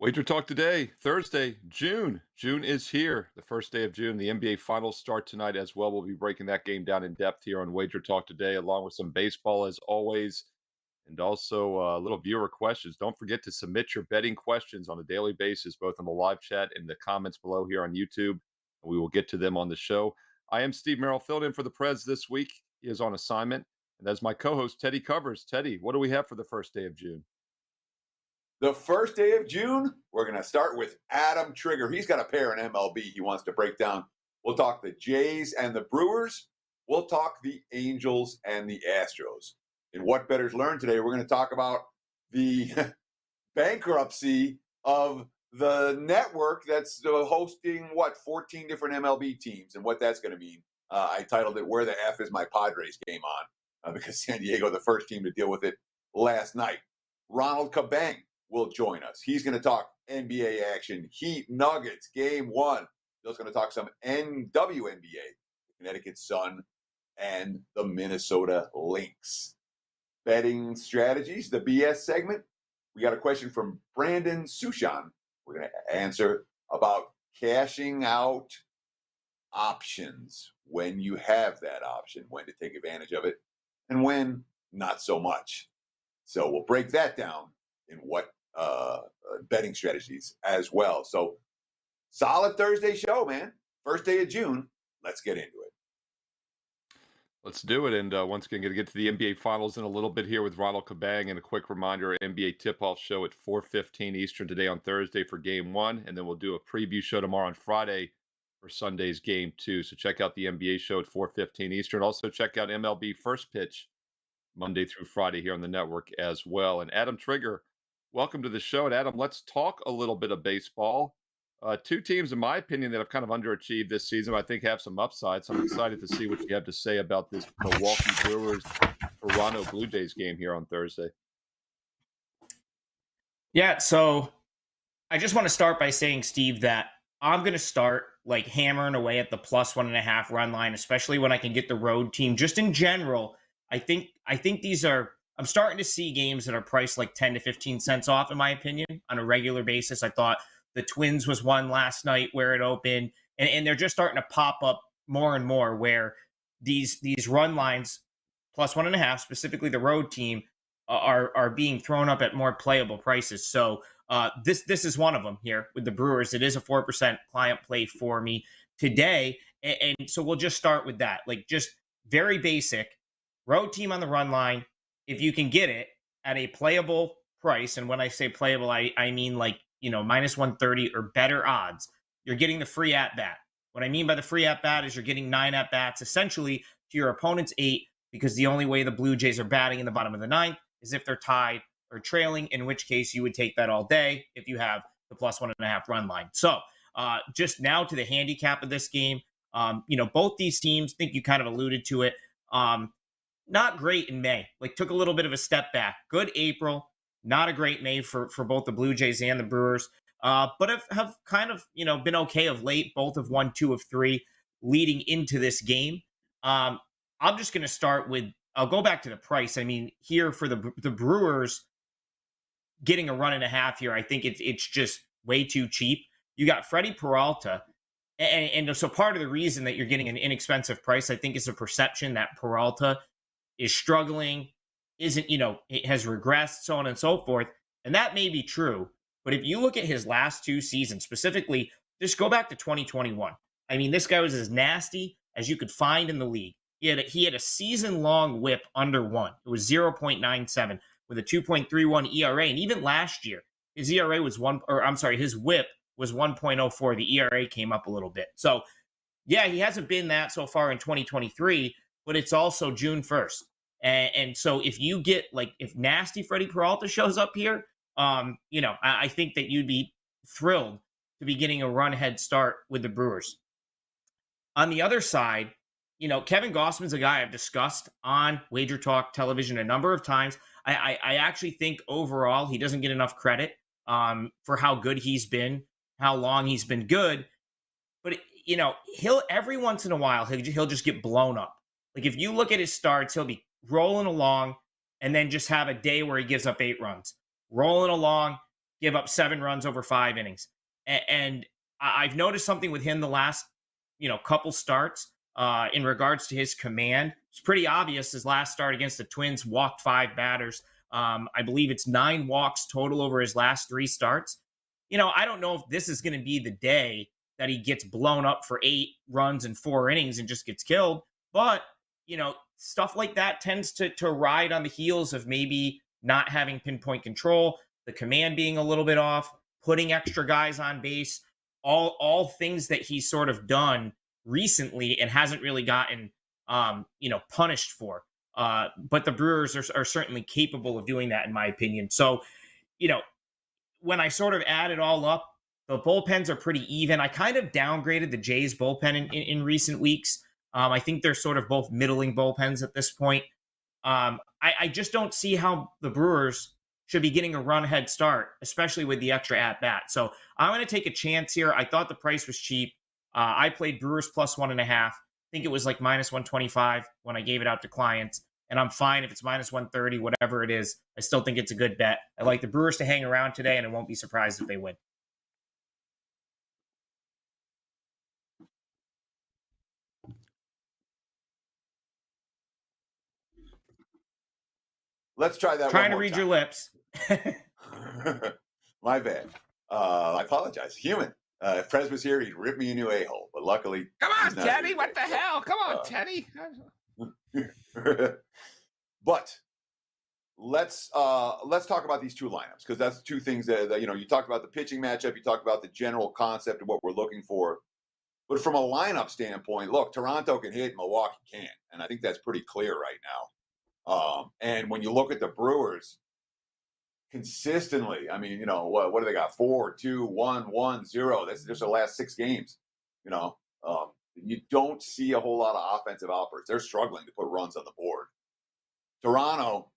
Wager Talk Today, Thursday, June. June is here. The first day of June. The NBA Finals start tonight as well. We'll be breaking that game down in depth here on Wager Talk Today, along with some baseball as always, and also little viewer questions. Don't forget to submit your betting questions on a daily basis, both in the live chat and the comments below here on YouTube. We will get to them on the show. I am Steve Merrill, filled in for the Prez this week. He is on assignment. And that's my co-host, Teddy Covers. Teddy, what do we have for the first day of June? The first day of June, we're going to start with Adam Trigger. He's got a pair in MLB he wants to break down. We'll talk the Jays and the Brewers. We'll talk the Angels and the Astros. In What Bettors Learn today, we're going to talk about the bankruptcy of the network that's hosting, 14 different MLB teams and what that's going to mean. I titled it, Where the F is My Padres game on, because San Diego, the first team to deal with it last night. Ronald Cabang will join us. He's going to talk NBA action, Heat Nuggets, game one. He's going to talk some WNBA, Connecticut Sun, and the Minnesota Lynx. Betting strategies, the BS segment. We got a question from Brandon Sushan. We're going to answer about cashing out options, when you have that option, when to take advantage of it, and when not so much. So we'll break that down in what betting strategies as well. So solid Thursday show, man. First day of June. Let's get into it. Let's do it. And once again, going to get to the NBA Finals in a little bit here with Ronald Cabang. And a quick reminder, NBA tip-off show at 4:15 Eastern today on Thursday for Game 1. And then we'll do a preview show tomorrow on Friday for Sunday's Game 2. So check out the NBA show at 4:15 Eastern. Also check out MLB First Pitch Monday through Friday here on the network as well. And Adam Trigger, welcome to the show. And Adam, let's talk a little bit of baseball. Two teams, in my opinion, that have kind of underachieved this season, I think have some upside. So I'm excited to see what you have to say about this Milwaukee Brewers Toronto Blue Jays game here on Thursday. Yeah, so I just want to start by saying, Steve, that I'm going to start like hammering away at the +1.5 run line, especially when I can get the road team. Just in general, I think these are, I'm starting to see games that are priced like 10 to 15 cents off, in my opinion, on a regular basis. I thought the Twins was one last night where it opened, and they're just starting to pop up more and more where these run lines, +1.5, specifically the road team, are being thrown up at more playable prices. So this is one of them here with the Brewers. It is a 4% client play for me today. And so we'll just start with that. Like, just very basic road team on the run line. If you can get it at a playable price, and when I say playable, I mean like, -130 or better odds, you're getting the free at bat. What I mean by the free at bat is you're getting 9 at bats essentially to your opponent's 8, because the only way the Blue Jays are batting in the bottom of the ninth is if they're tied or trailing, in which case you would take that all day if you have the +1.5 run line. So just now to the handicap of this game, both these teams, I think you kind of alluded to it, not great in May, like took a little bit of a step back. Good April, not a great May for both the Blue Jays and the Brewers, but have kind of, been okay of late. Both have won 2 of 3 leading into this game. I'm just going to start with, I'll go back to the price. I mean, here for the Brewers, getting a 1.5 here, I think it's just way too cheap. You got Freddie Peralta, and so part of the reason that you're getting an inexpensive price, I think, is a perception that Peralta is struggling, it has regressed, so on and so forth. And that may be true. But if you look at his last 2 seasons, specifically, just go back to 2021. I mean, this guy was as nasty as you could find in the league. He had a season-long whip under 1. It was 0.97 with a 2.31 ERA. And even last year, his ERA was his whip was 1.04. The ERA came up a little bit. So, yeah, he hasn't been that so far in 2023, but it's also June 1st. And so if you get, like, if nasty Freddie Peralta shows up here, I think that you'd be thrilled to be getting a run head start with the Brewers. On the other side, Kevin Gossman's a guy I've discussed on Wager Talk television a number of times. I actually think overall he doesn't get enough credit for how good he's been, how long he's been good. But, he'll every once in a while, he'll just get blown up. Like, if you look at his starts, he'll be rolling along and then just have a day where he gives up 8 runs. Rolling along, give up 7 runs over 5 innings. And I've noticed something with him the last, couple starts in regards to his command. It's pretty obvious. His last start against the Twins walked 5 batters. I believe it's 9 walks total over his last 3 starts. I don't know if this is going to be the day that he gets blown up for 8 runs in 4 innings and just gets killed. But, stuff like that tends to ride on the heels of maybe not having pinpoint control, the command being a little bit off, putting extra guys on base, all things that he's sort of done recently and hasn't really gotten, punished for. But the Brewers are certainly capable of doing that, in my opinion. So, when I sort of add it all up, the bullpens are pretty even. I kind of downgraded the Jays bullpen in recent weeks. I think they're sort of both middling bullpens at this point. I just don't see how the Brewers should be getting a run head start, especially with the extra at bat. So I'm going to take a chance here. I thought the price was cheap. I played Brewers plus 1.5. I think it was like minus 125 when I gave it out to clients. And I'm fine if it's minus 130, whatever it is. I still think it's a good bet. I like the Brewers to hang around today, and I won't be surprised if they win. Let's try that Trying one more to read time. your lips. My bad. I apologize. Human. If Prez was here, he'd rip me a new a-hole. But luckily, Come on, he's not Teddy. here What the today. hell? Come on, Teddy. But let's talk about these two lineups, because that's two things that you talked about the pitching matchup, you talked about the general concept of what we're looking for. But from a lineup standpoint, look, Toronto can hit, Milwaukee can't, and I think that's pretty clear right now. And when you look at the Brewers, consistently, I mean, what do they got? 4-2, 1-1, 0. That's just the last 6 games. You don't see a whole lot of offensive outbursts. They're struggling to put runs on the board. Toronto,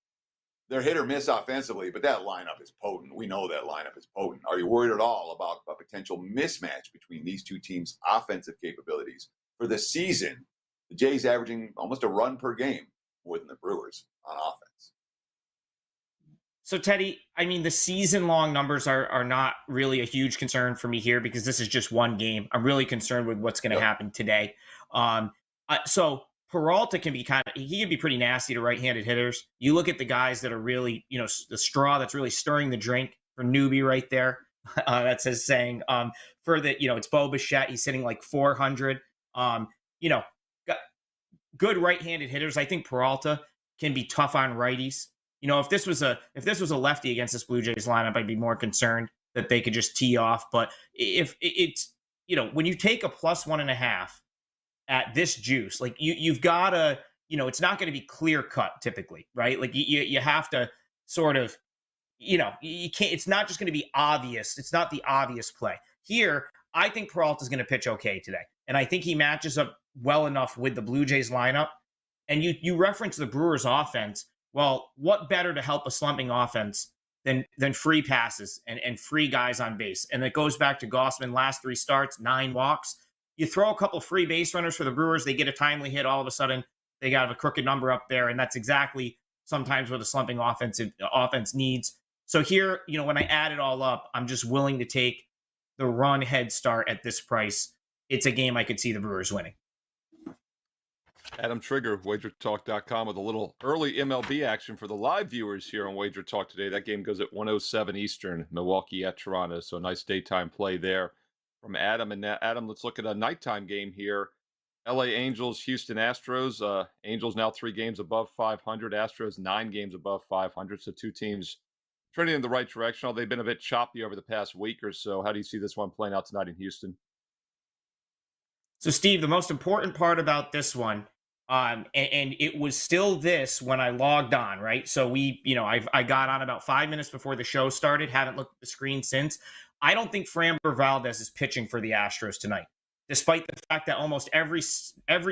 they're hit or miss offensively, but that lineup is potent. We know that lineup is potent. Are you worried at all about a potential mismatch between these two teams' offensive capabilities for the season? The Jays averaging almost a run per game more than the Brewers on offense. So, Teddy, I mean, the season-long numbers are not really a huge concern for me here because this is just one game. I'm really concerned with what's going to happen today. So Peralta can be he can be pretty nasty to right-handed hitters. You look at the guys that are really, the straw that's really stirring the drink for newbie right there. That's his saying. For the, it's Bo Bichette. He's hitting like 400. Good right-handed hitters. I think Peralta can be tough on righties. If this was a lefty against this Blue Jays lineup, I'd be more concerned that they could just tee off. But if it's, when you take a plus 1.5 at this juice, like you've got to, it's not going to be clear cut typically, right? Like you have to sort of, you can't, it's not just going to be obvious. It's not the obvious play here. I think Peralta's going to pitch okay today. And I think he matches up well enough with the Blue Jays lineup. And you reference the Brewers offense. Well, what better to help a slumping offense than free passes and free guys on base? And it goes back to Gossman, last 3 starts, 9 walks. You throw a couple free base runners for the Brewers, they get a timely hit, all of a sudden they got a crooked number up there, and that's exactly sometimes what a slumping offense needs. So here, when I add it all up, I'm just willing to take the run head start at this price. It's a game I could see the Brewers winning. Adam Trigger, WagerTalk.com, with a little early MLB action for the live viewers here on WagerTalk today. That game goes at 1:07 Eastern, Milwaukee at Toronto. So a nice daytime play there from Adam. And now, Adam, let's look at a nighttime game here. LA Angels, Houston Astros. Angels now 3 games above 500. Astros 9 games above 500. So 2 teams trending in the right direction. They've been a bit choppy over the past week or so. How do you see this one playing out tonight in Houston? So, Steve, the most important part about this one, and it was still this when I logged on, right? So I got on about 5 minutes before the show started, haven't looked at the screen since. I don't think Framber Valdez is pitching for the Astros tonight, despite the fact that almost every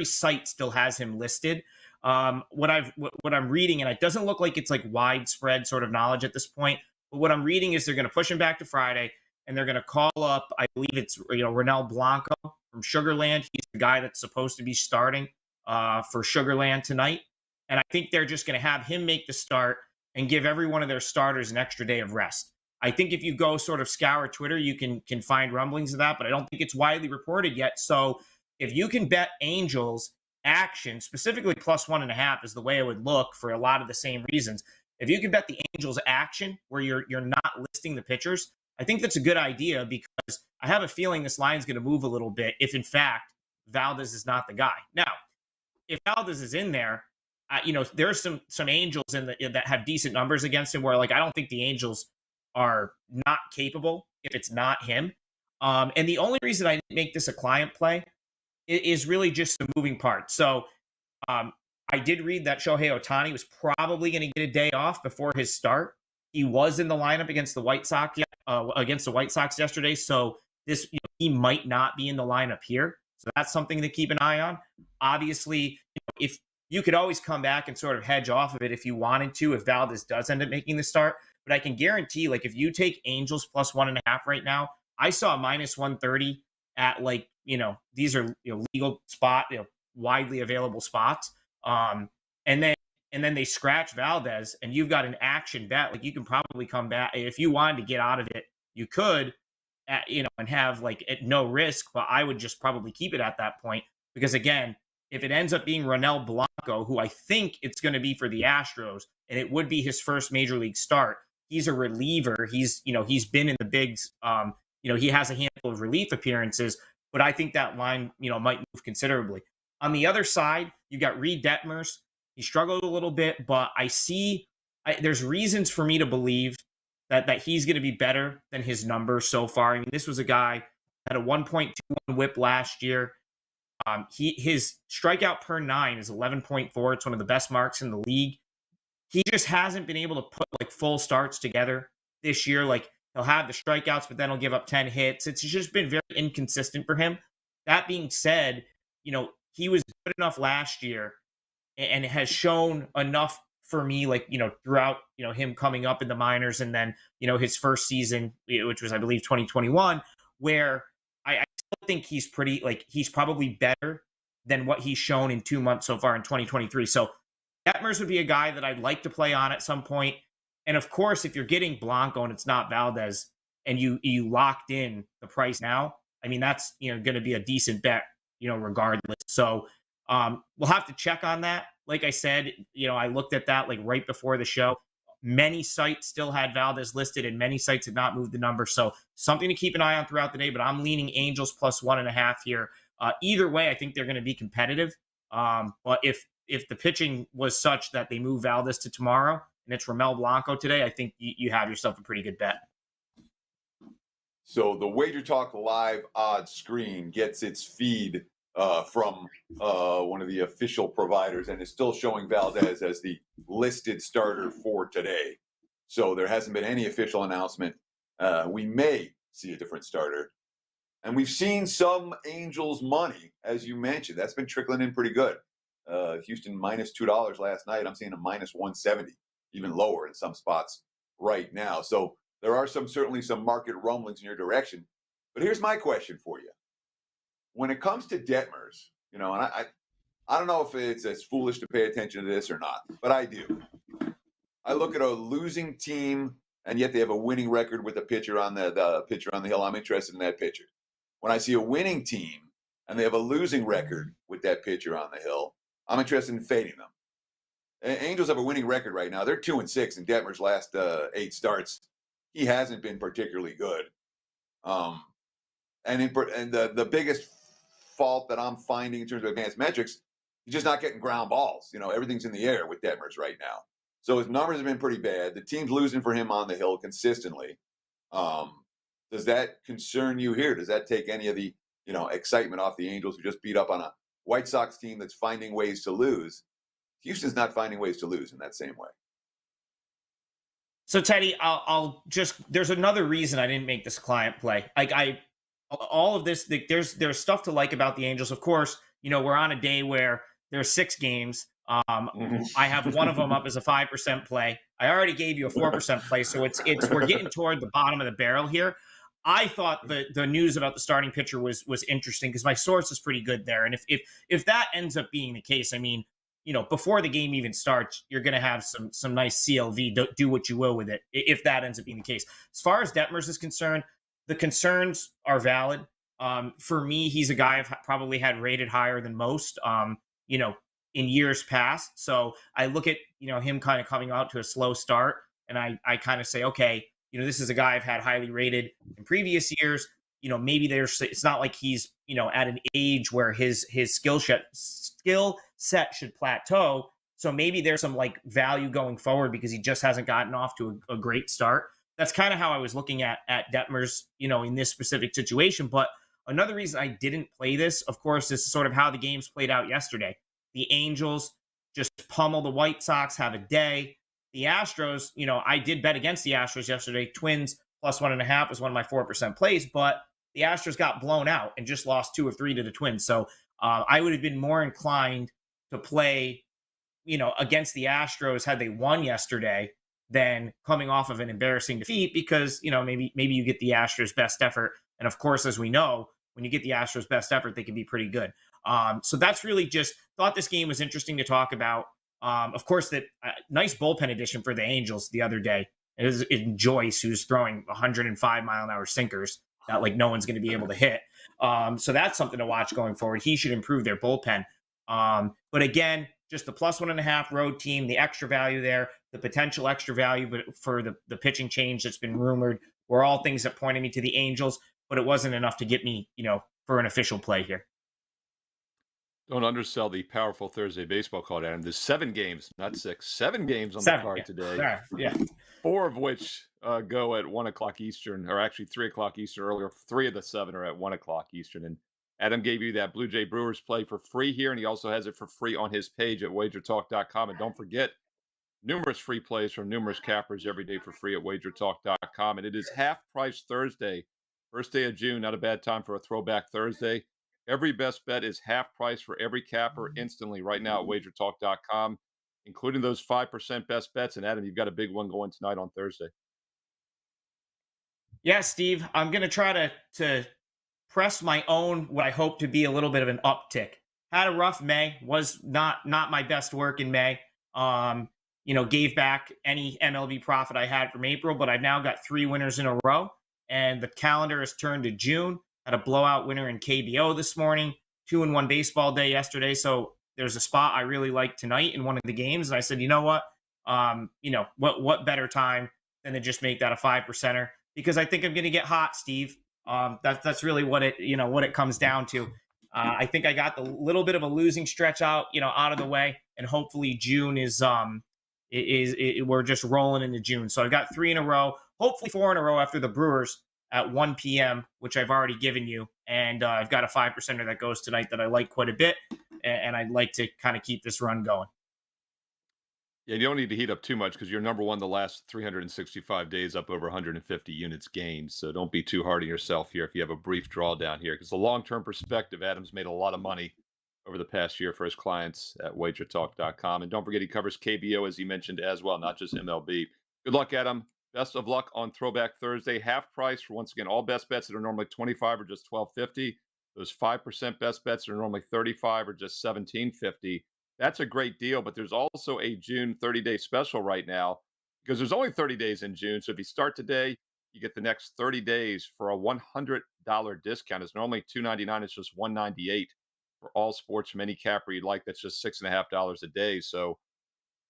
site still has him listed. What I'm reading, and it doesn't look like it's like widespread sort of knowledge at this point, but what I'm reading is they're going to push him back to Friday, and they're going to call up, I believe it's Ronald Blanco from Sugarland. He's the guy that's supposed to be starting for Sugarland tonight. And I think they're just going to have him make the start and give every one of their starters an extra day of rest. I think if you go sort of scour Twitter, you can find rumblings of that, but I don't think it's widely reported yet. So if you can bet Angels action, specifically +1.5 is the way it would look for a lot of the same reasons. If you can bet the Angels action where you're not listing the pitchers, I think that's a good idea because I have a feeling this line is going to move a little bit if in fact Valdez is not the guy. Now, if Valdez is in there, there's some Angels that have decent numbers against him where like I don't think the Angels are not capable if it's not him. And the only reason I didn't make this a client play is really just the moving parts. So I did read that Shohei Ohtani was probably going to get a day off before his start. He was in the lineup against the White Sox yesterday, so he might not be in the lineup here. So that's something to keep an eye on. Obviously, if you could always come back and sort of hedge off of it if you wanted to, if Valdez does end up making the start. But I can guarantee, like, if you take Angels +1.5 right now, I saw -130 at these are legal spot, widely available spots. And then they scratch Valdez, and you've got an action bet. Like you can probably come back if you wanted to get out of it. You could, and have at no risk. But I would just probably keep it at that point because again, if it ends up being Ronald Blanco, who I think it's going to be for the Astros, and it would be his first major league start. He's a reliever. He's been in the bigs. He has a handful of relief appearances, but I think that line, might move considerably. On the other side, you got Reed Detmers. He struggled a little bit, but there's reasons for me to believe that he's going to be better than his numbers so far. I mean, this was a guy that had a 1.21 WHIP last year. His strikeout per 9 is 11.4. It's one of the best marks in the league. He just hasn't been able to put full starts together this year. He'll have the strikeouts, but then he'll give up 10 hits. It's just been very inconsistent for him. That being said, he was good enough last year and has shown enough for me, throughout, him coming up in the minors and then, his first season, which was, I believe, 2021, where I still think he's he's probably better than what he's shown in 2 months so far in 2023. So Detmers would be a guy that I'd like to play on at some point. And of course, if you're getting Blanco and it's not Valdez and you locked in the price now, I mean, that's, going to be a decent bet, regardless. So we'll have to check on that. Like I said, I looked at that right before the show. Many sites still had Valdez listed and many sites had not moved the number. So something to keep an eye on throughout the day, but I'm leaning Angels +1.5 here. Either way, I think they're going to be competitive. But if the pitching was such that they move Valdez to tomorrow and it's Ramel Blanco today, I think you have yourself a pretty good bet. So the WagerTalk live odds screen gets its feed from one of the official providers and is still showing Valdez as the listed starter for today. So there hasn't been any official announcement. We may see a different starter. And we've seen some Angels money, as you mentioned. That's been trickling in pretty good. Houston -$2 last night. I'm seeing a -170, even lower in some spots right now. So there are certainly some market rumblings in your direction. But here's my question for you. When it comes to Detmers, and I don't know if it's as foolish to pay attention to this or not, but I do. I look at a losing team, and yet they have a winning record with a pitcher on the pitcher on the hill. I'm interested in that pitcher. When I see a winning team and they have a losing record with that pitcher on the hill, I'm interested in fading them. Angels have a winning record right now. They're 2-6 in Detmer's last 8 starts. He hasn't been particularly good. And the biggest fault that I'm finding in terms of advanced metrics, he's just not getting ground balls. Everything's in the air with Detmers right now. So his numbers have been pretty bad. The team's losing for him on the hill consistently. Does that concern you here? Does that take any of the excitement off the Angels who just beat up on a White Sox team that's finding ways to lose? Houston's not finding ways to lose in that same way. So Teddy, I'll just, there's another reason I didn't make this client play. All of this, there's stuff to like about the Angels. Of course, we're on a day where there's 6 games. I have one of them up as a 5% play. I already gave you a 4% play, so it's we're getting toward the bottom of the barrel here. I thought the news about the starting pitcher was interesting because my source is pretty good there, and if that ends up being the case, I mean, before the game even starts, you're going to have some nice CLV. Do what you will with it if that ends up being the case. As far as Detmers is concerned, the concerns are valid. For me, he's a guy I've probably had rated higher than most, in years past. So I look at, him kind of coming out to a slow start, and I kind of say, okay, this is a guy I've had highly rated in previous years. Maybe it's not like he's, at an age where his skill set should plateau. So maybe there's some like value going forward because he just hasn't gotten off to a great start. That's kind of how I was looking at Detmers, in this specific situation. But another reason I didn't play this, of course, is sort of how the games played out yesterday. The Angels just pummel the White Sox, have a day. The Astros, I did bet against the Astros yesterday. Twins plus 1.5 was one of my 4% plays, but the Astros got blown out and just lost 2 of 3 to the Twins. So I would have been more inclined to play, against the Astros had they won yesterday than coming off of an embarrassing defeat because, maybe you get the Astros' best effort. And of course, as we know, when you get the Astros' best effort, they can be pretty good. So that's really just thought this game was interesting to talk about. Of course, that nice bullpen addition for the Angels the other day is in Joyce, who's throwing 105-mile-an-hour sinkers that like no one's going to be able to hit. So that's something to watch going forward. He should improve their bullpen. But again, just the plus 1.5 road team, the extra value there, the potential extra value, but for the pitching change that's been rumored, were all things that pointed me to the Angels, but it wasn't enough to get me, for an official play here. Don't undersell the powerful Thursday baseball card, Adam. There's 7 games, not 6, 7 games on 7, the card yeah. today. Yeah. 4 of which go at 1 o'clock Eastern, or actually 3 o'clock Eastern earlier. 3 of the 7 are at 1 o'clock Eastern. And Adam gave you that Blue Jay Brewers play for free here, and he also has it for free on his page at WagerTalk.com. And don't forget, numerous free plays from numerous cappers every day for free at WagerTalk.com. And it is half price Thursday, first day of June. Not a bad time for a throwback Thursday. Every best bet is half price for every capper instantly right now at WagerTalk.com, including those 5% best bets. And Adam, you've got a big one going tonight on Thursday. Yeah, Steve, I'm going to try to press my own, what I hope to be a little bit of an uptick. Had a rough May, was not my best work in May. Gave back any MLB profit I had from April, but I've now got 3 winners in a row, and the calendar has turned to June. Had a blowout winner in KBO this morning, 2-1 baseball day yesterday. So there's a spot I really like tonight in one of the games, and I said, you know what? What better time than to just make that a 5%er? Because I think I'm going to get hot, Steve. That's really what it comes down to. I think I got the little bit of a losing stretch out of the way, and hopefully June we're just rolling into June. So I've got 3 in a row, hopefully 4 in a row after the Brewers at 1 p.m., which I've already given you. And I've got a 5%er that goes tonight that I like quite a bit, and I'd like to kind of keep this run going. Yeah, you don't need to heat up too much because you're number one the last 365 days, up over 150 units gained. So don't be too hard on yourself here if you have a brief drawdown here, because the long-term perspective, Adam's made a lot of money over the past year for his clients at WagerTalk.com. And don't forget, he covers KBO, as he mentioned, as well, not just MLB. Good luck, Adam. Best of luck on Throwback Thursday. Half price for, once again, all best bets that are normally $25 or just $12.50. Those 5% best bets that are normally $35 or just $17.50. That's a great deal, but there's also a June 30-day special right now because there's only 30 days in June. So if you start today, you get the next 30 days for a $100 discount. It's normally $299. It's just $198 for all sports from any capper you'd like. That's just $6.50 a day. So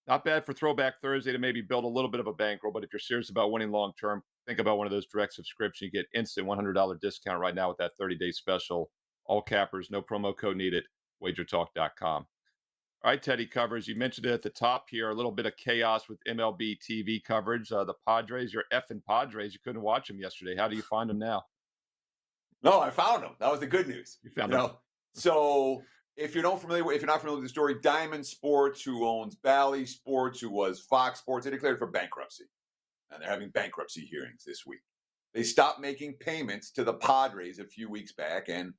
not bad for Throwback Thursday to maybe build a little bit of a bankroll. But if you're serious about winning long term, think about one of those direct subscriptions. You get instant $100 discount right now with that 30-day special. All cappers, no promo code needed. WagerTalk.com. All right, Teddy Covers, you mentioned it at the top here, a little bit of chaos with MLB TV coverage. The Padres, your effing Padres, you couldn't watch them yesterday. How do you find them now? No, I found them. That was the good news. You found them. So if you're not familiar with the story, Diamond Sports, who owns Bally Sports, who was Fox Sports, they declared for bankruptcy. And they're having bankruptcy hearings this week. They stopped making payments to the Padres a few weeks back, and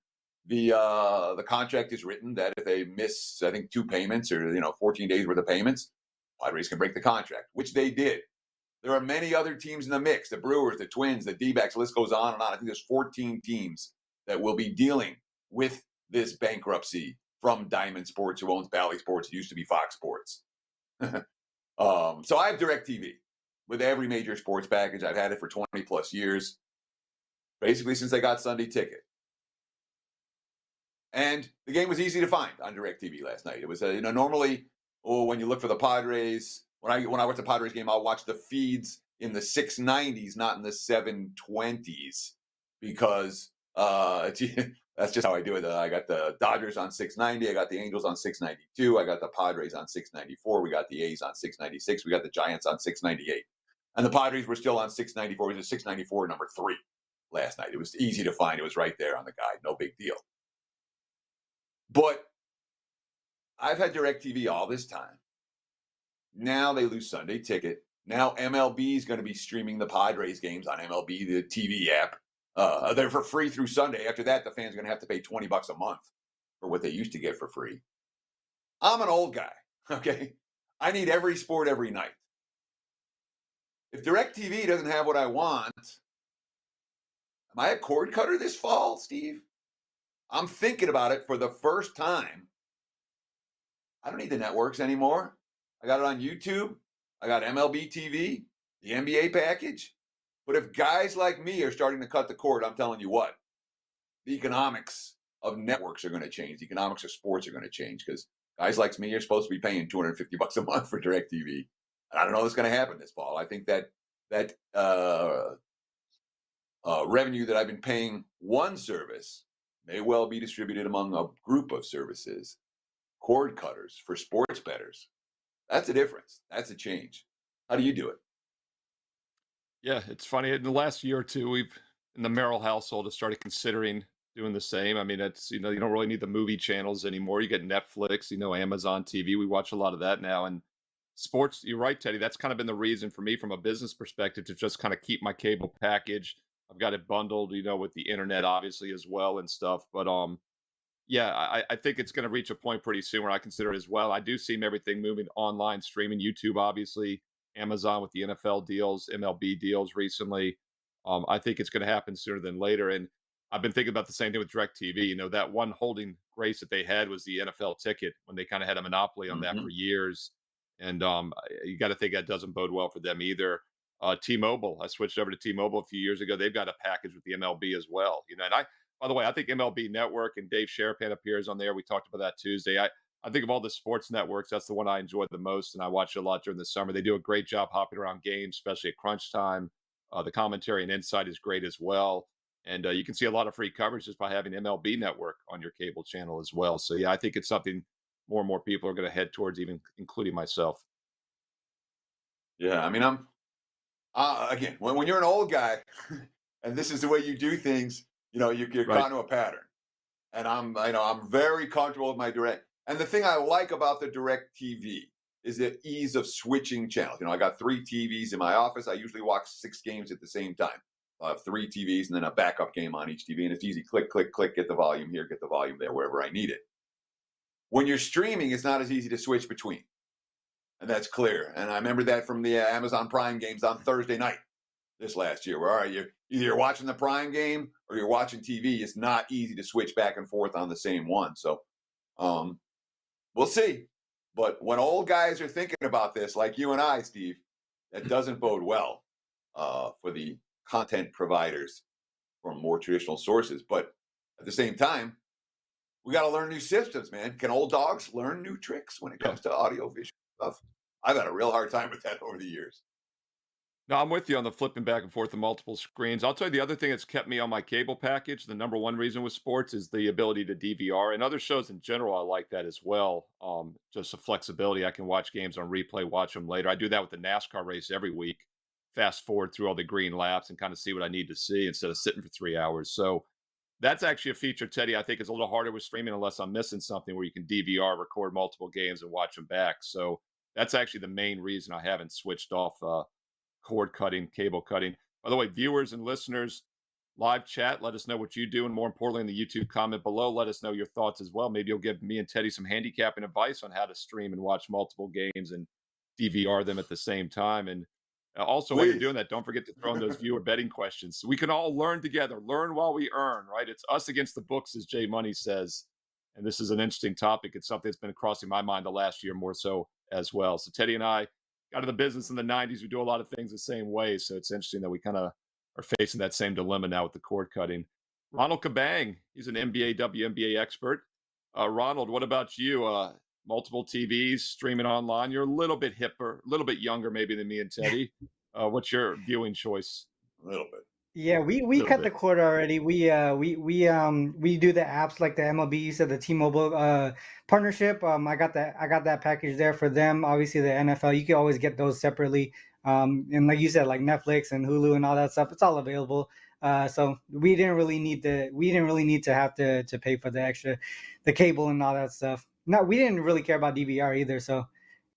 the contract is written that if they miss, I think, 2 payments or 14 days worth of payments, Padres can break the contract, which they did. There are many other teams in the mix: the Brewers, the Twins, the D-backs. The list goes on and on. I think there's 14 teams that will be dealing with this bankruptcy from Diamond Sports, who owns Bally Sports. It used to be Fox Sports. So I have DirecTV with every major sports package. I've had it for 20 plus years, basically since I got Sunday Ticket. And the game was easy to find on DirecTV last night. It was, normally, when you look for the Padres, when I watch the Padres game, I'll watch the feeds in the 690s, not in the 720s, because that's just how I do it. I got the Dodgers on 690. I got the Angels on 692. I got the Padres on 694. We got the A's on 696. We got the Giants on 698. And the Padres were still on 694. It was a 694 number 3 last night. It was easy to find. It was right there on the guide. No big deal. But I've had DirecTV all this time. Now they lose Sunday Ticket. Now MLB is going to be streaming the Padres games on MLB, the TV app. They're for free through Sunday. After that, the fans are going to have to pay $20 a month for what they used to get for free. I'm an old guy, okay? I need every sport every night. If DirecTV doesn't have what I want, am I a cord cutter this fall, Steve? I'm thinking about it for the first time. I don't need the networks anymore. I got it on YouTube. I got MLB TV, the NBA package. But if guys like me are starting to cut the cord, I'm telling you what, the economics of networks are going to change. The economics of sports are going to change, because guys like me are supposed to be paying $250 a month for DirecTV. And I don't know what's going to happen this fall. I think that revenue that I've been paying one service may well be distributed among a group of services. Cord cutters for sports bettors. That's a difference. That's a change. How do you do it? Yeah, it's funny. In the last year or two, we've in the Merrill household have started considering doing the same. I mean, it's you don't really need the movie channels anymore. You get Netflix, Amazon TV. We watch a lot of that now. And sports, you're right, Teddy. That's kind of been the reason for me from a business perspective to just kind of keep my cable package. I've got it bundled, with the internet obviously as well and stuff. But yeah, I think it's going to reach a point pretty soon where I consider it as well. I do see everything moving online, streaming, YouTube, obviously, Amazon with the NFL deals, MLB deals recently. I think it's going to happen sooner than later. And I've been thinking about the same thing with DirecTV. That one holding grace that they had was the NFL ticket when they kind of had a monopoly on that for years. And you got to think that doesn't bode well for them either. T-Mobile, I switched over to T-Mobile a few years ago. They've got a package with the MLB as well. And by the way, I think MLB Network and Dave Sherapan appears on there. We talked about that Tuesday. I think of all the sports networks, that's the one I enjoy the most, and I watch it a lot during the summer. They do a great job hopping around games, especially at crunch time. The commentary and insight is great as well. And you can see a lot of free coverage just by having MLB Network on your cable channel as well. So, yeah, I think it's something more and more people are going to head towards, even including myself. Yeah, I mean, I'm again, when you're an old guy and this is the way you do things, you're Right. caught into a pattern. And I'm very comfortable with my direct. And the thing I like about the DirecTV is the ease of switching channels. I got 3 TVs in my office. I usually watch 6 games at the same time. I have 3 TVs and then a backup game on each TV. And it's easy. Click, click, click, get the volume here, get the volume there, wherever I need it. When you're streaming, it's not as easy to switch between. And that's clear. And I remember that from the Amazon Prime games on Thursday night this last year, where all right, you're either watching the Prime game or you're watching TV. It's not easy to switch back and forth on the same one. So we'll see. But when old guys are thinking about this, like you and I, Steve, that doesn't bode well for the content providers from more traditional sources. But at the same time, we got to learn new systems, man. Can old dogs learn new tricks when it comes to audio visual stuff? I've had a real hard time with that over the years. No, I'm with you on the flipping back and forth of multiple screens. I'll tell you the other thing that's kept me on my cable package, the number one reason with sports is the ability to DVR. And other shows in general, I like that as well. Just the flexibility. I can watch games on replay, watch them later. I do that with the NASCAR race every week. Fast forward through all the green laps and kind of see what I need to see instead of sitting for 3 hours. So that's actually a feature, Teddy, I think is a little harder with streaming unless I'm missing something where you can DVR, record multiple games and watch them back. So that's actually the main reason I haven't switched off cord cutting, cable cutting. By the way, viewers and listeners, live chat, let us know what you do. And more importantly, in the YouTube comment below, let us know your thoughts as well. Maybe you'll give me and Teddy some handicapping advice on how to stream and watch multiple games and DVR them at the same time. And also, while you're doing that, don't forget to throw in those viewer betting questions. So we can all learn together, learn while we earn, right? It's us against the books, as Jay Money says. And this is an interesting topic. It's something that's been crossing my mind the last year more so as well. So Teddy and I got into the business in the 90s. We do a lot of things the same way. So it's interesting that we kind of are facing that same dilemma now with the cord cutting. Ronald Cabang, he's an NBA, WNBA expert. Ronald, what about you? Multiple TVs, streaming online. You're a little bit hipper, a little bit younger maybe than me and Teddy. What's your viewing choice? A little bit. Yeah, we Little cut the bit. cord already. We do the apps like the MLB, you said the T-Mobile partnership. I got that package there for them. Obviously the NFL, you can always get those separately. And like you said, like Netflix and Hulu and all that stuff, it's all available. So we didn't really need to have to pay for the cable and all that stuff. No, we didn't really care about DVR either, so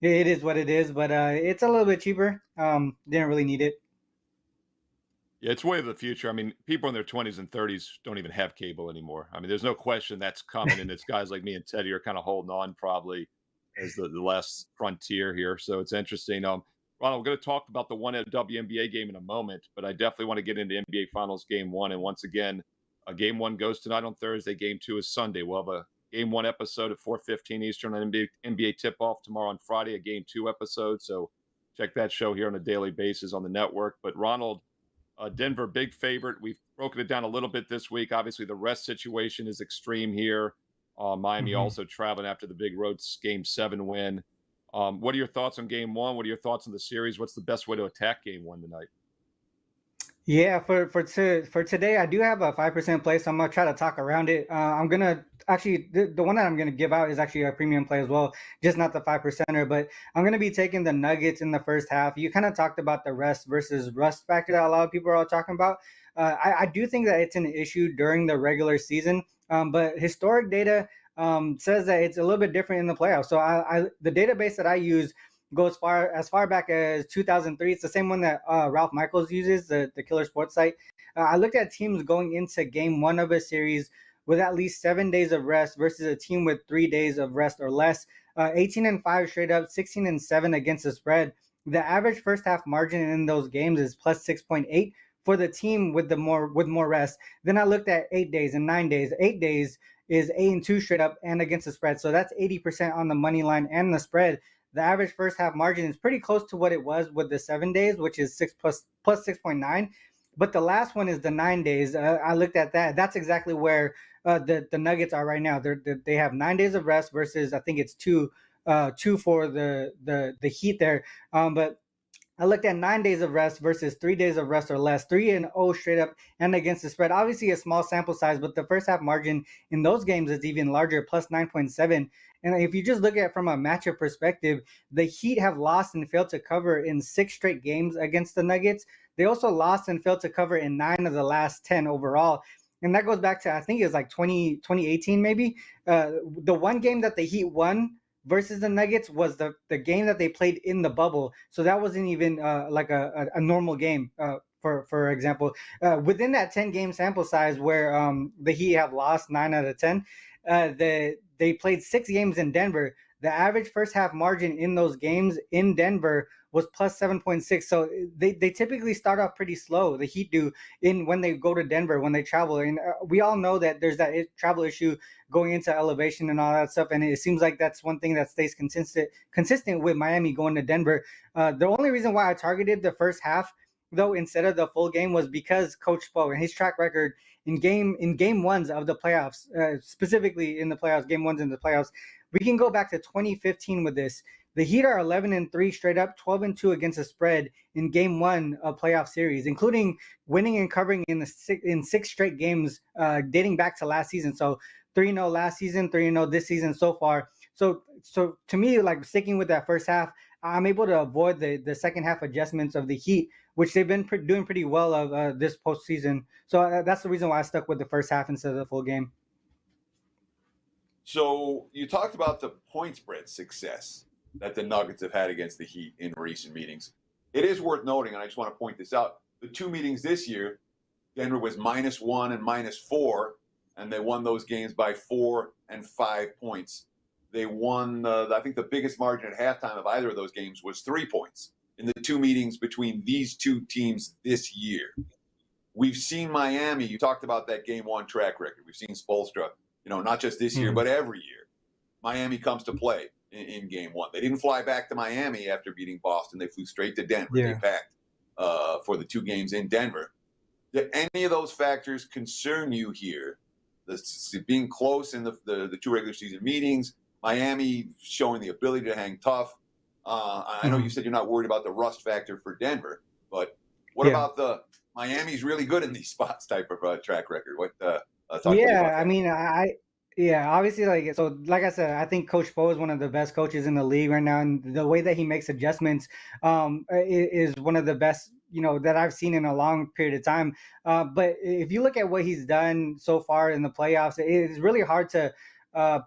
it is what it is. But it's a little bit cheaper. Didn't really need it. Yeah, it's way of the future. I mean, people in their 20s and 30s don't even have cable anymore. I mean, there's no question that's coming, and it's guys like me and Teddy are kind of holding on probably as the last frontier here. So it's interesting. Ronald, we're going to talk about the one WNBA game in a moment, but I definitely want to get into NBA Finals Game 1. And once again, Game 1 goes tonight on Thursday. Game 2 is Sunday. We'll have a Game 1 episode at 4:15 Eastern on NBA tip-off tomorrow on Friday, a Game 2 episode. So check that show here on a daily basis on the network. But Ronald, Denver, big favorite. We've broken it down a little bit this week. Obviously, the rest situation is extreme here. Miami also traveling after the big road Game 7 win. What are your thoughts on Game 1? What are your thoughts on the series? What's the best way to attack Game 1 tonight? Yeah, for today, I do have a 5% play, so I'm gonna try to talk around it. I'm gonna actually the one that I'm gonna give out is actually a premium play as well, just not the 5%er. But I'm gonna be taking the Nuggets in the first half. You kind of talked about the rest versus rust factor that a lot of people are all talking about. I do think that it's an issue during the regular season, but historic data says that it's a little bit different in the playoffs. So the database that I use goes as far back as 2003. It's the same one that Ralph Michaels uses, the Killer Sports site. I looked at teams going into Game 1 of a series with at least 7 days of rest versus a team with 3 days of rest or less. 18-5 straight up, 16-7 against the spread. The average first half margin in those games is plus 6.8 for the team with more rest. Then I looked at 8 days and 9 days. 8 days is 8-2 straight up and against the spread. So that's 80% on the money line and the spread. The average first half margin is pretty close to what it was with the 7 days, which is plus 6.9. But the last one is the 9 days. I looked at that. That's exactly where the Nuggets are right now. They have 9 days of rest versus I think it's two for the Heat there. But I looked at 9 days of rest versus 3 days of rest or less, 3-0 straight up and against the spread. Obviously a small sample size, but the first half margin in those games is even larger, plus 9.7. And if you just look at it from a matchup perspective, the Heat have lost and failed to cover in 6 straight games against the Nuggets. They also lost and failed to cover in 9 of the last 10 overall. And that goes back to, I think it was like 2018 maybe. The one game that the Heat won versus the Nuggets was the game that they played in the bubble. So that wasn't even like a normal game, for example. Within that 10-game sample size where the Heat have lost 9 out of 10, they played 6 games in Denver. The average first half margin in those games in Denver was plus 7.6. So they typically start off pretty slow. The Heat do when they go to Denver, when they travel. And we all know that there's that travel issue going into elevation and all that stuff. And it seems like that's one thing that stays consistent with Miami going to Denver. The only reason why I targeted the first half, though, instead of the full game was because Coach Spo and his track record in game ones of the playoffs, specifically in the playoffs, game ones in the playoffs. We can go back to 2015 with this. The Heat are 11-3 straight up, 12-2 against the spread in Game 1 of playoff series, including winning and covering in 6 straight games dating back to last season. So 3-0 last season, 3-0 this season so far. So to me, like sticking with that first half, I'm able to avoid the second half adjustments of the Heat, which they've been doing pretty well of this postseason. So that's the reason why I stuck with the first half instead of the full game. So you talked about the point spread success that the Nuggets have had against the Heat in recent meetings. It is worth noting, and I just want to point this out, the 2 meetings this year, Denver was -1 and -4, and they won those games by 4 and 5 points. They won, I think the biggest margin at halftime of either of those games was 3 points in the 2 meetings between these 2 teams this year. We've seen Miami. You talked about that Game 1 track record. We've seen Spoelstra not just this year, but every year, Miami comes to play in game one. They didn't fly back to Miami after beating Boston. They flew straight to Denver. Yeah. They packed for the 2 games in Denver. Do any of those factors concern you here? Being close in the 2 regular season meetings, Miami showing the ability to hang tough. I know you said you're not worried about the rust factor for Denver, but what about the Miami's really good in these spots type of track record? What? Talk to me about that. I mean, obviously, like I said, I think Coach Spo is one of the best coaches in the league right now, and the way that he makes adjustments is one of the best, that I've seen in a long period of time. But if you look at what he's done so far in the playoffs, it's really hard to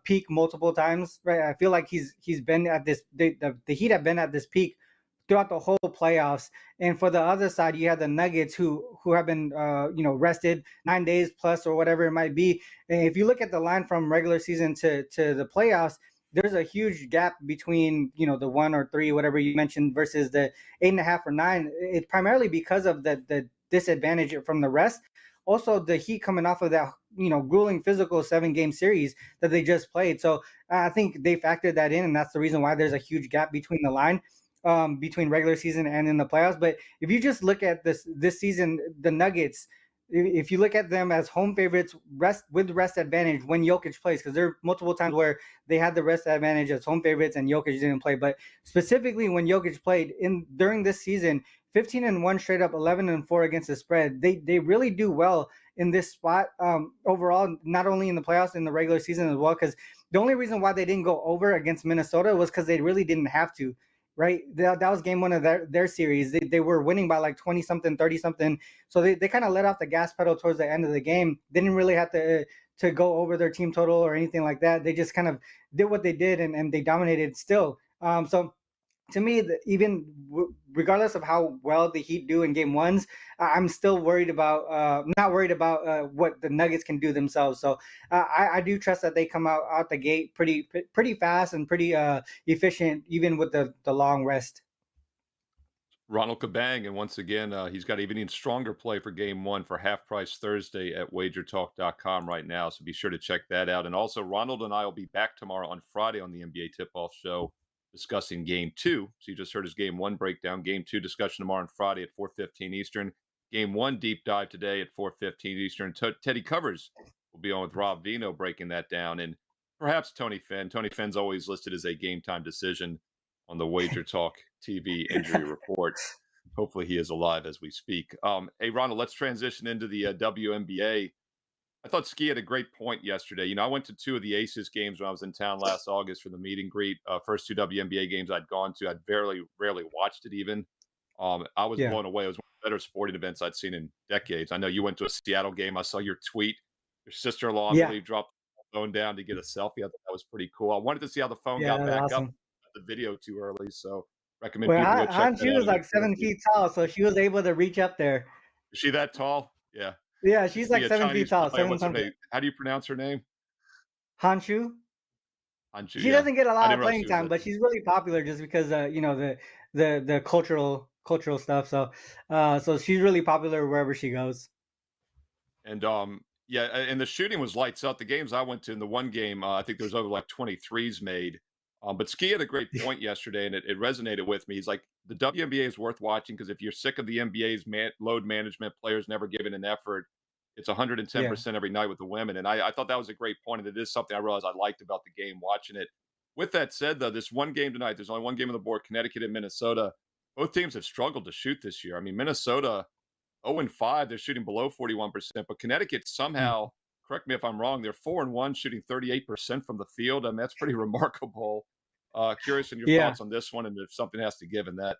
peak multiple times, right? I feel like he's been at this, the Heat have been at this peak throughout the whole playoffs. And for the other side, you have the Nuggets who have been rested 9 days plus or whatever it might be. And if you look at the line from regular season to the playoffs, there's a huge gap between the 1 or 3, whatever you mentioned, versus the 8.5 or 9. It's primarily because of the disadvantage from the rest. Also, the Heat coming off of that grueling physical 7-game series that they just played. So I think they factored that in, and that's the reason why there's a huge gap between the line. Between regular season and in the playoffs. But if you just look at this season, the Nuggets, if you look at them as home favorites, with rest advantage when Jokic plays, because there are multiple times where they had the rest advantage as home favorites and Jokic didn't play. But specifically when Jokic played during this season, 15-1 straight up, 11-4 against the spread. They really do well in this spot overall, not only in the playoffs, in the regular season as well. Because the only reason why they didn't go over against Minnesota was because they really didn't have to. Right, that was game 1 of their series. They were winning by like 20-something, 30-something. So they kind of let off the gas pedal towards the end of the game. They didn't really have to go over their team total or anything like that. They just kind of did what they did, and they dominated still. So to me, even regardless of how well the Heat do in game 1s, I'm still worried about not worried about what the Nuggets can do themselves. So I do trust that they come out the gate pretty fast and pretty efficient, even with the long rest. Ronald Cabang, and once again, he's got even stronger play for game 1 for half price Thursday at WagerTalk.com right now. So be sure to check that out. And also, Ronald and I will be back tomorrow on Friday on the NBA Tip-Off Show discussing game 2. So you just heard his game 1 breakdown. Game 2 discussion tomorrow on Friday at 4:15 Eastern. Game 1 deep dive today at 4:15 Eastern. Teddy Covers will be on with Rob Vino breaking that down. And perhaps Tony Fenn. Tony Fenn's always listed as a game time decision on the Wager Talk TV injury report. Hopefully he is alive as we speak. Hey, Ronald, let's transition into the WNBA. I thought Ski had a great point yesterday. I went to 2 of the Aces games when I was in town last August for the meet and greet. First 2 WNBA games I'd gone to. I'd rarely watched it even. I was blown away. It was one of the better sporting events I'd seen in decades. I know you went to a Seattle game. I saw your tweet. Your sister-in-law, I believe, dropped the phone down to get a selfie. I thought that was pretty cool. I wanted to see how the phone got back awesome. up. The video too early, so recommend people go check that out. She was like 7 feet tall, so she was able to reach up there. Is she that tall? Yeah. Yeah, she's like 7 feet tall. How do you pronounce her name? Hanshu. Hanshu. She doesn't get a lot of playing time, but she's really popular just because the cultural stuff. So she's really popular wherever she goes. And and the shooting was lights out. The games I went to, in the one game, I think there was over like 23s made. But Ski had a great point yesterday, and it resonated with me. He's like, the WNBA is worth watching because if you're sick of the NBA's load management, players never giving an effort, it's 110% every night with the women. And I thought that was a great point, and it is something I realized I liked about the game watching it. With that said, though, this one game tonight, there's only one game on the board, Connecticut and Minnesota. Both teams have struggled to shoot this year. I mean, Minnesota 0-5, they're shooting below 41%, but Connecticut somehow, correct me if I'm wrong, they're 4-1, shooting 38% from the field. I mean, that's pretty remarkable. Curious in your thoughts on this one, and if something has to give in that.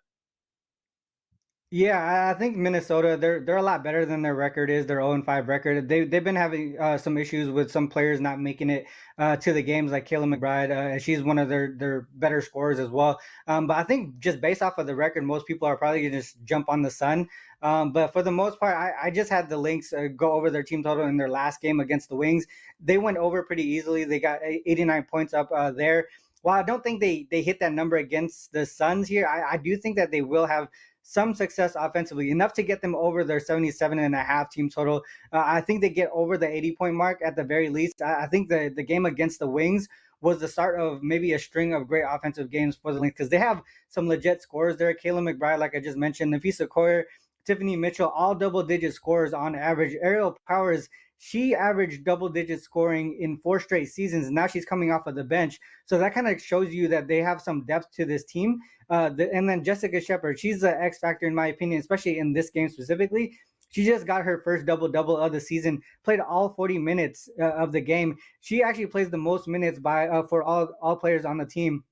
Yeah, I think Minnesota, they're a lot better than their record is. Their 0-5 record. They've been having some issues with some players not making it to the games, like Kayla McBride. She's one of their better scorers as well. But I think just based off of the record, most people are probably going to just jump on the Sun. But for the most part, I just had the Lynx go over their team total in their last game against the Wings. They went over pretty easily. They got 89 points up there. While I don't think they hit that number against the Suns here, I do think that they will have some success offensively, enough to get them over their 77.5 team total. I think they get over the 80-point mark at the very least. I think the game against the Wings was the start of maybe a string of great offensive games for the Lynx, because they have some legit scorers there. Kayla McBride, like I just mentioned, Nafisa Coyer, Tiffany Mitchell, all double-digit scorers on average. Aerial Powers, she averaged double-digit scoring in 4 straight seasons. Now she's coming off of the bench. So that kind of shows you that they have some depth to this team. And then Jessica Shepard, she's the X factor in my opinion, especially in this game specifically. She just got her first double-double of the season, played all 40 minutes of the game. She actually plays the most minutes for all players on the team.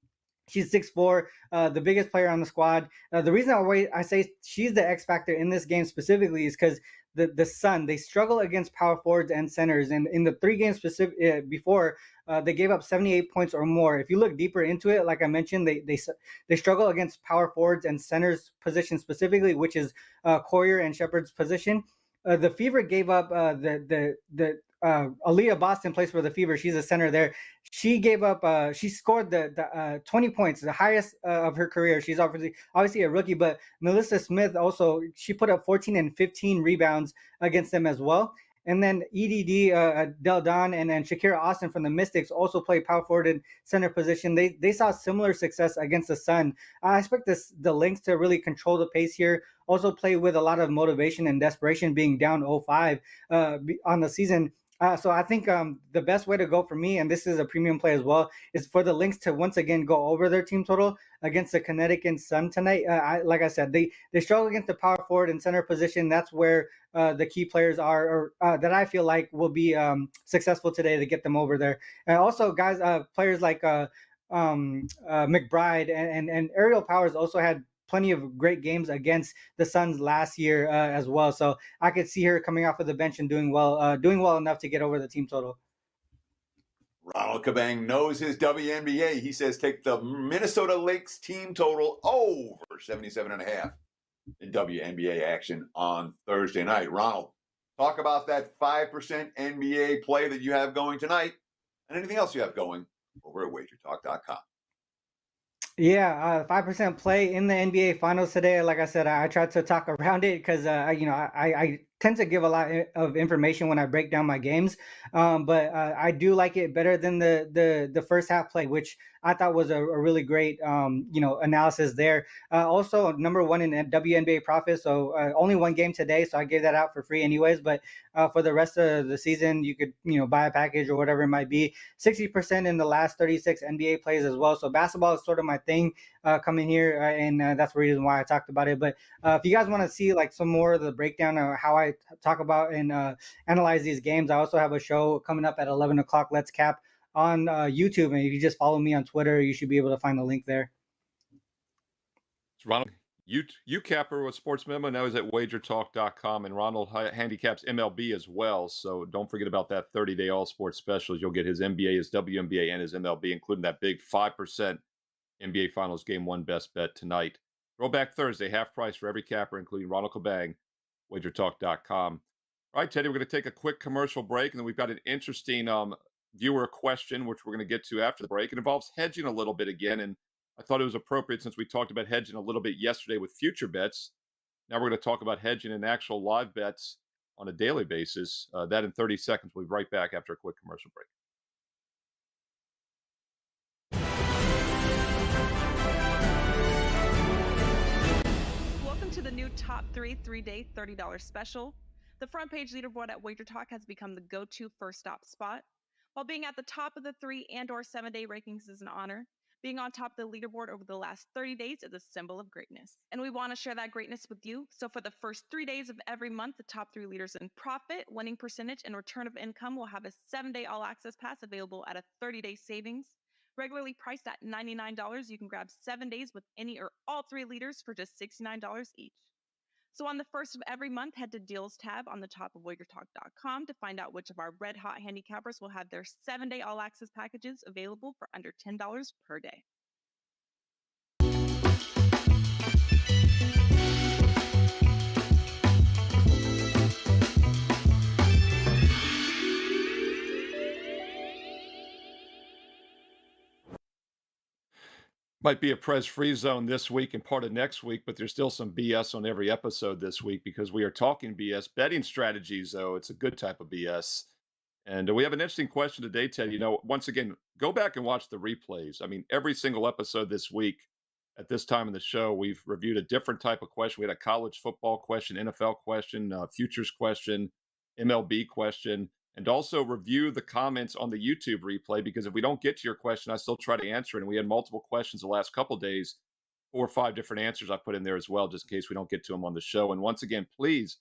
She's 6'4", the biggest player on the squad. The reason I say she's the X factor in this game specifically is because the Sun, they struggle against power forwards and centers. And in the 3 games before, they gave up 78 points or more. If you look deeper into it, like I mentioned, they struggle against power forwards and centers position specifically, which is Coyer and Shepard's position. The Fever gave up Aaliyah Boston plays for the Fever. She's a center there. She gave up. She scored the 20 points, the highest of her career. She's obviously a rookie, but Melissa Smith also, she put up 14 and 15 rebounds against them as well. And then EDD, Del Don, and Shakira Austin from the Mystics also play power forward and center position. They saw similar success against the Sun. I expect the Lynx to really control the pace here. Also play with a lot of motivation and desperation, being down 0-5 on the season. So I think the best way to go for me, and this is a premium play as well, is for the Lynx to once again go over their team total against the Connecticut Sun tonight. Like I said, they struggle against the power forward and center position. That's where the key players are, or that I feel like will be successful today to get them over there. And also, guys, players like McBride and Aerial Powers also had plenty of great games against the Suns last year as well. So I could see her coming off of the bench and doing well enough to get over the team total. Ronald Cabang knows his WNBA. He says take the Minnesota Lynx team total over 77.5 in WNBA action on Thursday night. Ronald, talk about that 5% NBA play that you have going tonight and anything else you have going over at WagerTalk.com. Yeah, 5% play in the NBA Finals today. Like I said, I tried to talk around it because I tend to give a lot of information when I break down my games, but I do like it better than the first half play, which I thought was a really great analysis there. Also, number 1 in WNBA profits, so only 1 game today, so I gave that out for free anyways. But for the rest of the season, you could buy a package or whatever it might be. 60% in the last 36 NBA plays as well. So basketball is sort of my thing coming here, and that's the reason why I talked about it. But if you guys want to see like some more of the breakdown of how I talk about and analyze these games, I also have a show coming up at 11 o'clock. Let's Cap on YouTube, and if you just follow me on Twitter, you should be able to find the link there. It's Ronald, you capper with Sports Memo. Now he's at WagerTalk.com, and Ronald handicaps MLB as well. So don't forget about that 30-day all sports specials. You'll get his NBA, his WNBA, and his MLB, including that big 5% NBA Finals Game 1 best bet tonight. Throwback Thursday, half price for every capper, including Ronald Cabang, WagerTalk.com. All right, Teddy, we're going to take a quick commercial break, and then we've got an interesting viewer question, which we're going to get to after the break. It involves hedging a little bit again, and I thought it was appropriate since we talked about hedging a little bit yesterday with future bets. Now we're going to talk about hedging in actual live bets on a daily basis. That in 30 seconds. We'll be right back after a quick commercial break. Welcome to the new Top 3 3-Day $30 special. The front page leaderboard at WagerTalk has become the go-to first stop spot. While being at the top of the 3 and or 7-day rankings is an honor, being on top of the leaderboard over the last 30 days is a symbol of greatness. And we want to share that greatness with you. So for the first 3 days of every month, the top 3 leaders in profit, winning percentage, and return of income will have a 7-day all-access pass available at a 30-day savings. Regularly priced at $99, you can grab 7 days with any or all 3 leaders for just $69 each. So on the first of every month, head to Deals tab on the top of WagerTalk.com to find out which of our red-hot handicappers will have their 7-day all-access packages available for under $10 per day. Might be a Prez free zone this week and part of next week, but there's still some BS on every episode this week because we are talking BS betting strategies, though. It's a good type of BS. And we have an interesting question today, Ted. Once again, go back and watch the replays. I mean, every single episode this week at this time in the show, we've reviewed a different type of question. We had a college football question, NFL question, futures question, MLB question, and also review the comments on the YouTube replay because if we don't get to your question, I still try to answer it. And we had multiple questions the last couple of days, 4 or 5 different answers I put in there as well, just in case we don't get to them on the show. And once again, please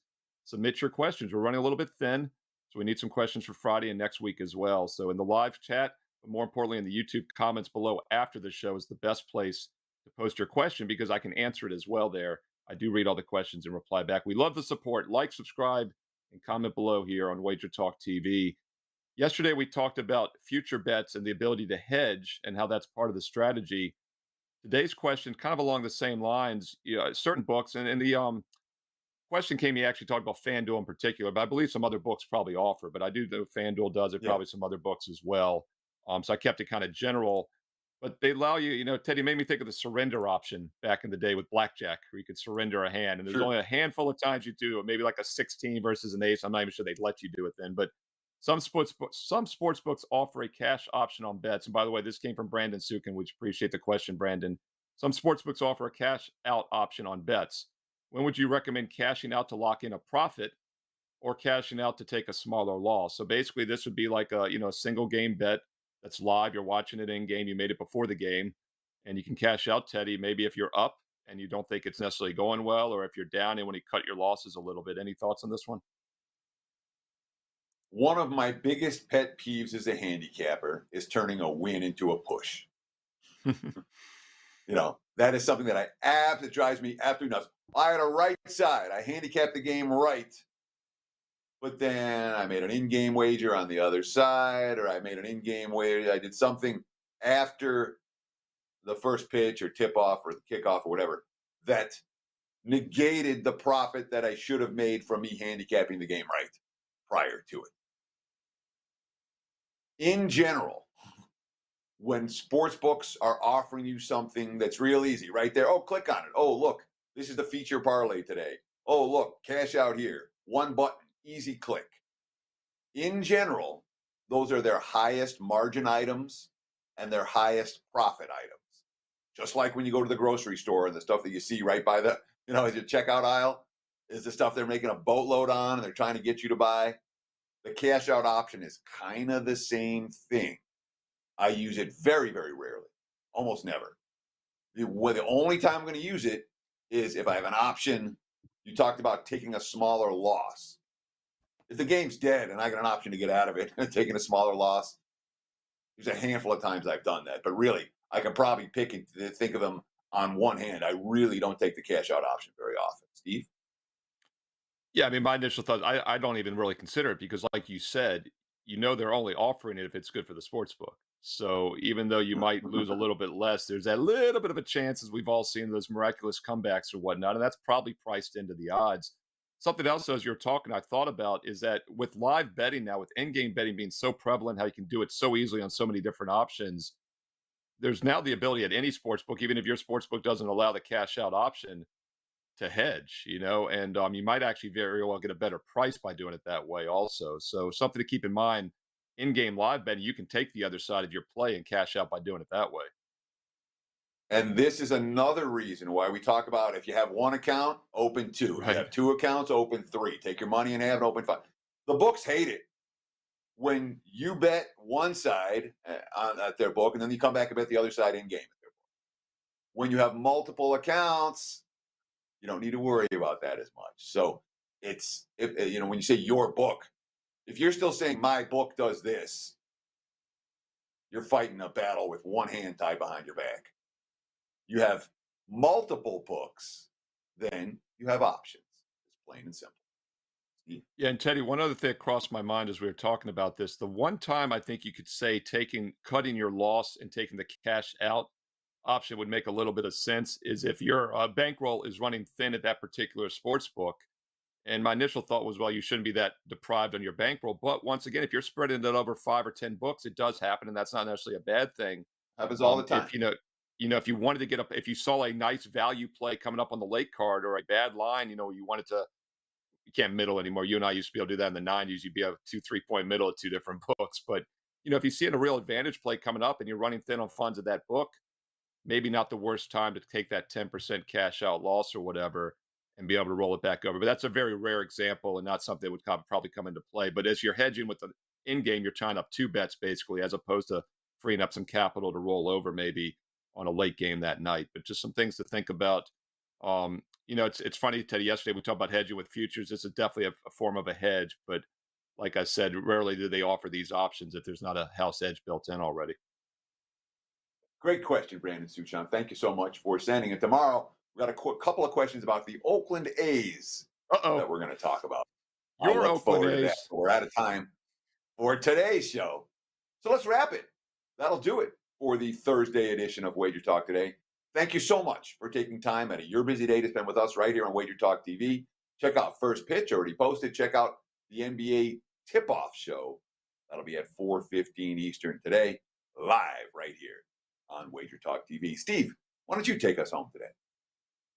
submit your questions. We're running a little bit thin, so we need some questions for Friday and next week as well. So in the live chat, but more importantly, in the YouTube comments below after the show is the best place to post your question because I can answer it as well there. I do read all the questions and reply back. We love the support. Like, subscribe, and comment below here on WagerTalk TV. Yesterday, we talked about future bets and the ability to hedge and how that's part of the strategy. Today's question, kind of along the same lines, certain books, and the question came, he actually talked about FanDuel in particular, but I believe some other books probably offer, but I do know FanDuel does it, probably some other books as well. So I kept it kind of general, but they allow you, Teddy made me think of the surrender option back in the day with blackjack, where you could surrender a hand. And there's only a handful of times you do it, maybe like a 16 versus an ace. I'm not even sure they'd let you do it then, but some sports books offer a cash option on bets. And by the way, this came from Brandon Sukin, which appreciate the question, Brandon. Some sports books offer a cash out option on bets. When would you recommend cashing out to lock in a profit or cashing out to take a smaller loss? So basically, this would be like a single game bet that's live. You're watching it in game. You made it before the game, and you can cash out, Teddy. Maybe if you're up and you don't think it's necessarily going well, or if you're down and when you cut your losses a little bit. Any thoughts on this one? One of my biggest pet peeves as a handicapper is turning a win into a push. That is something that that drives me absolutely nuts. I had a right side. I handicapped the game right. But then I made an in-game wager on the other side, or I made an in-game wager. I did something after the first pitch or tip-off or the kickoff or whatever that negated the profit that I should have made from me handicapping the game right prior to it. In general, when sports books are offering you something that's real easy right there, oh, click on it. Oh, look, this is the feature parlay today. Oh, look, cash out here. One button, easy click. In general, those are their highest margin items and their highest profit items. Just like when you go to the grocery store and the stuff that you see right by the, as your checkout aisle is the stuff they're making a boatload on and they're trying to get you to buy. The cash out option is kind of the same thing. I use it very, very rarely, almost never. The only time I'm going to use it is if I have an option. You talked about taking a smaller loss. If the game's dead and I got an option to get out of it, taking a smaller loss, there's a handful of times I've done that. But really, I can probably think of them on one hand. I really don't take the cash out option very often. Steve? Yeah, I mean, my initial thought, I don't even really consider it because, like you said, they're only offering it if it's good for the sports book. So even though you might lose a little bit less, there's that little bit of a chance, as we've all seen those miraculous comebacks or whatnot, and that's probably priced into the odds. Something else, as you're talking, I thought about is that with live betting now, with in-game betting being so prevalent, how you can do it so easily on so many different options, there's now the ability at any sports book, even if your sports book doesn't allow the cash out option, to hedge, and you might actually very well get a better price by doing it that way also. So something to keep in mind, in-game live betting, you can take the other side of your play and cash out by doing it that way. And this is another reason why we talk about if you have one account, open two. Right. If you have two accounts, open three. Take your money and have it, open five. The books hate it when you bet one side at their book and then you come back and bet the other side in-game at their book. When you have multiple accounts, you don't need to worry about that as much. So it's, when you say your book, if you're still saying my book does this, you're fighting a battle with one hand tied behind your back. You have multiple books, then you have options. It's plain and simple. Yeah, and Teddy, one other thing that crossed my mind as we were talking about this, the one time I think you could say cutting your loss and taking the cash out option would make a little bit of sense is if your bankroll is running thin at that particular sports book. And my initial thought was, well, you shouldn't be that deprived on your bankroll. But once again, if you're spreading it over 5 or 10 books, it does happen, and that's not necessarily a bad thing. Happens all the time. if you wanted to get up, if you saw a nice value play coming up on the late card or a bad line, you wanted to, you can't middle anymore. You and I used to be able to do that in the 90s. You'd be a 2-3 point middle at two different books. But, if you see a real advantage play coming up and you're running thin on funds at that book, maybe not the worst time to take that 10% cash out loss or whatever and be able to roll it back over. But that's a very rare example and not something that would probably come into play. But as you're hedging with the in-game, you're tying up two bets basically, as opposed to freeing up some capital to roll over maybe on a late game that night. But just some things to think about. It's funny, Teddy, yesterday we talked about hedging with futures. This is definitely a form of a hedge. But like I said, rarely do they offer these options if there's not a house edge built in already. Great question, Brandon Suchan. Thank you so much for sending it. Tomorrow, we got a couple of questions about the Oakland A's that we're going to talk about. Your Oakland A's. We're out of time for today's show. So let's wrap it. That'll do it for the Thursday edition of Wager Talk Today. Thank you so much for taking time out of your busy day to spend with us right here on Wager Talk TV. Check out First Pitch, already posted. Check out the NBA Tip-Off Show. That'll be at 4:15 Eastern today, live right here on Wager Talk TV. Steve, why don't you take us home today?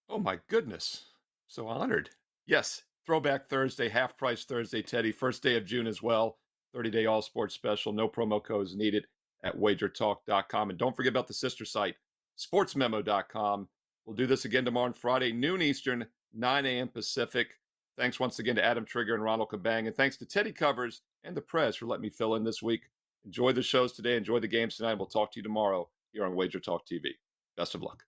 Oh, my goodness. So honored. Yes, Throwback Thursday, Half Price Thursday, Teddy. First day of June as well. 30-day all sports special. No promo codes needed at WagerTalk.com. And don't forget about the sister site, SportsMemo.com. We'll do this again tomorrow on Friday, noon Eastern, 9 a.m. Pacific. Thanks once again to Adam Trigger and Ronald Cabang. And thanks to Teddy Covers and the Prez for letting me fill in this week. Enjoy the shows today. Enjoy the games tonight. We'll talk to you tomorrow here on Wager Talk TV. Best of luck.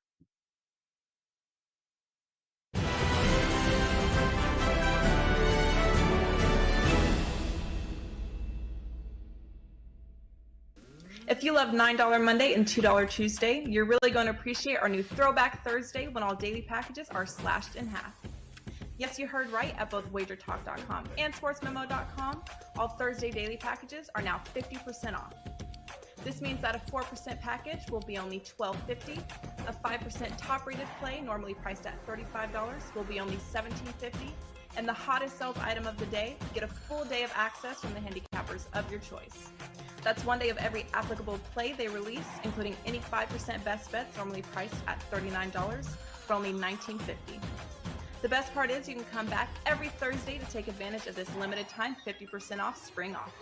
If you love $9 Monday and $2 Tuesday, you're really going to appreciate our new Throwback Thursday when all daily packages are slashed in half. Yes, you heard right. At both WagerTalk.com and SportsMemo.com, all Thursday daily packages are now 50% off. This means that a 4% package will be only $12.50. A 5% top-rated play, normally priced at $35, will be only $17.50. And the hottest sales item of the day, get a full day of access from the handicappers of your choice. That's one day of every applicable play they release, including any 5% best bets, normally priced at $39, for only $19.50. The best part is you can come back every Thursday to take advantage of this limited time 50% off spring off.